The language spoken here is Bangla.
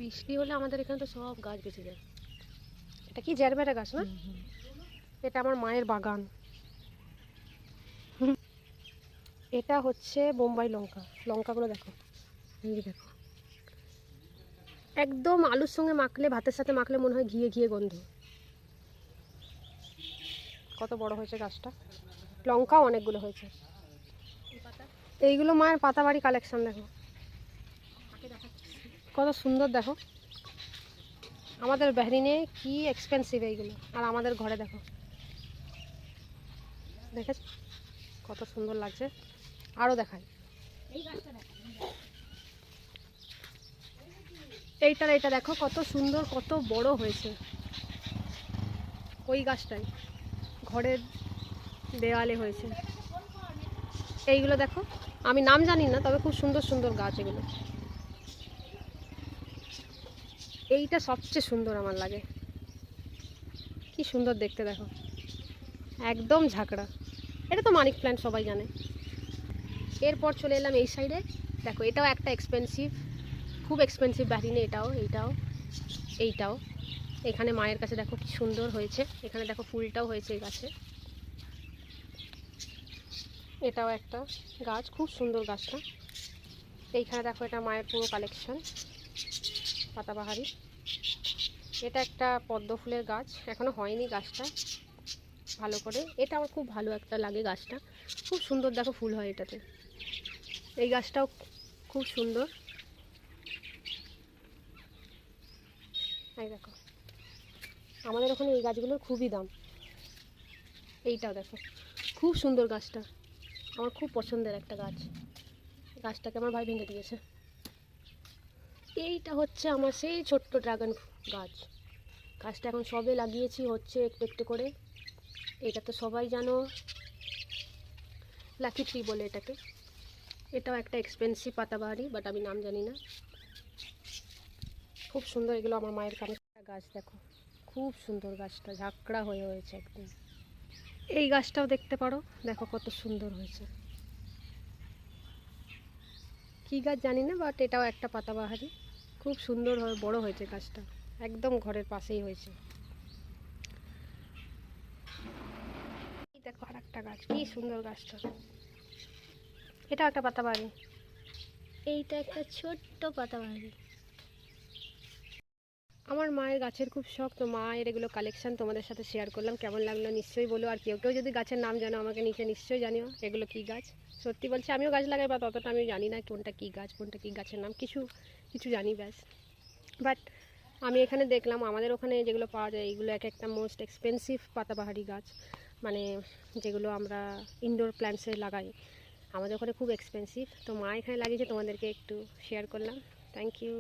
বৃষ্টি হলে আমাদের এখানে তো সব গাছ বেঁচে যায়। এটা কি জ্যারবেরা গাছ না? এটা আমার মায়ের বাগান। এটা হচ্ছে বোম্বাই লঙ্কা। লঙ্কাগুলো দেখো, এই দেখো, একদম আলুর সঙ্গে মাখলে, ভাতের সাথে মাখলে মনে হয় ঘিয়ে ঘিয়ে গন্ধ। কত বড় হয়েছে গাছটা, লঙ্কাও অনেকগুলো হয়েছে। এইগুলো মায়ের পাতাবাড়ি কালেকশন। দেখো কত সুন্দর, দেখো আমাদের বাহরিনে কি এক্সপেন্সিভ এইগুলো, আর আমাদের ঘরে দেখো, দেখেছ কত সুন্দর লাগছে। আরও দেখাই, এইটা দেখো কত সুন্দর, কত বড় হয়েছে। ওই গাছটাই ঘরের দেওয়ালে হয়েছে। এইগুলো দেখো, আমি নাম জানি না, তবে খুব সুন্দর সুন্দর গাছ এগুলো। এইটা সবচেয়ে সুন্দর আমার লাগে, কি সুন্দর দেখতে দেখো, একদম ঝাঁকড়া। এটা তো মানিক প্ল্যান্ট, সবাই জানে। এরপর চলে এলাম এই সাইডে। দেখো এটাও একটা এক্সপেন্সিভ, খুব এক্সপেন্সিভ বাহরিনে। এইটাও এখানে মায়ের কাছে দেখো কি সুন্দর হয়েছে। এখানে দেখো ফুলটাও হয়েছে এই গাছে। এটাও একটা গাছ, খুব সুন্দর গাছটা। এইখানে দেখো, এটা মায়ের পুরো কালেকশন পাতাবাহারি। এটা একটা পদ্ম ফুলের গাছ, এখনো হয়নি গাছটা ভালো করে। এটা আমার খুব ভালো একটা লাগে গাছটা, খুব সুন্দর, দেখো ফুল হয় এটাতে। এই গাছটাও খুব সুন্দর। এই দেখো, আমাদের ওখানে এই গাছগুলোর খুবই দাম। এইটাও দেখো, খুব সুন্দর গাছটা, আমার খুব পছন্দের একটা গাছ। গাছটাকে আমার ভাই ভেঙে দিয়েছে। এইটা হচ্ছে আমার সেই ছোট্ট ড্রাগন গাছ। গাছটা এখন সবে লাগিয়েছি, হচ্ছে একটু একটু করে। এটা তো সবাই জানো, লাকি ট্রি বলে এটাকে। এটাও একটা এক্সপেন্সিভ পাতাবাহারি, বাট আমি নাম জানি না। খুব সুন্দর, এগুলো আমার মায়ের কানে গাছ। দেখো খুব সুন্দর, গাছটা ঝাঁকড়া হয়ে হয়েছে একদম। এই গাছটাও দেখতে পারো, দেখো কত সুন্দর হয়েছে। কী গাছ জানি না, বাট এটাও একটা পাতাবাহারি, খুব সুন্দর বড় হয়েছে গাছটা, একদম ঘরের পাশেই হয়েছে। দেখো আর একটা গাছ, কি সুন্দর গাছটা, এটা একটা পাতাবাহারি। এইটা একটা ছোট্ট পাতাবাহারি। আমার মায়ের গাছের খুব শখ, তো মায়ের এগুলো কালেকশন তোমাদের সাথে শেয়ার করলাম। কেমন লাগলো নিশ্চয়ই বলো, আর কেউ কেউ যদি গাছের নাম জানো আমাকে নিচে নিশ্চয়ই জানিও এগুলো কী গাছ। সত্যি বলছি, আমিও গাছ লাগাই, বা ততটা আমি জানি না কোনটা কী গাছ, কোনটা কী গাছের নাম, কিছু কিছু জানি ব্যাস। বাট আমি এখানে দেখলাম আমাদের ওখানে যেগুলো পাওয়া যায়, এগুলো এক একটা মোস্ট এক্সপেন্সিভ পাতাবাহারি গাছ, মানে যেগুলো আমরা ইনডোর প্ল্যান্টসে লাগাই, আমাদের ওখানে খুব এক্সপেন্সিভ। তো মা এখানে লাগিয়েছে, তোমাদেরকে একটু শেয়ার করলাম। Thank you.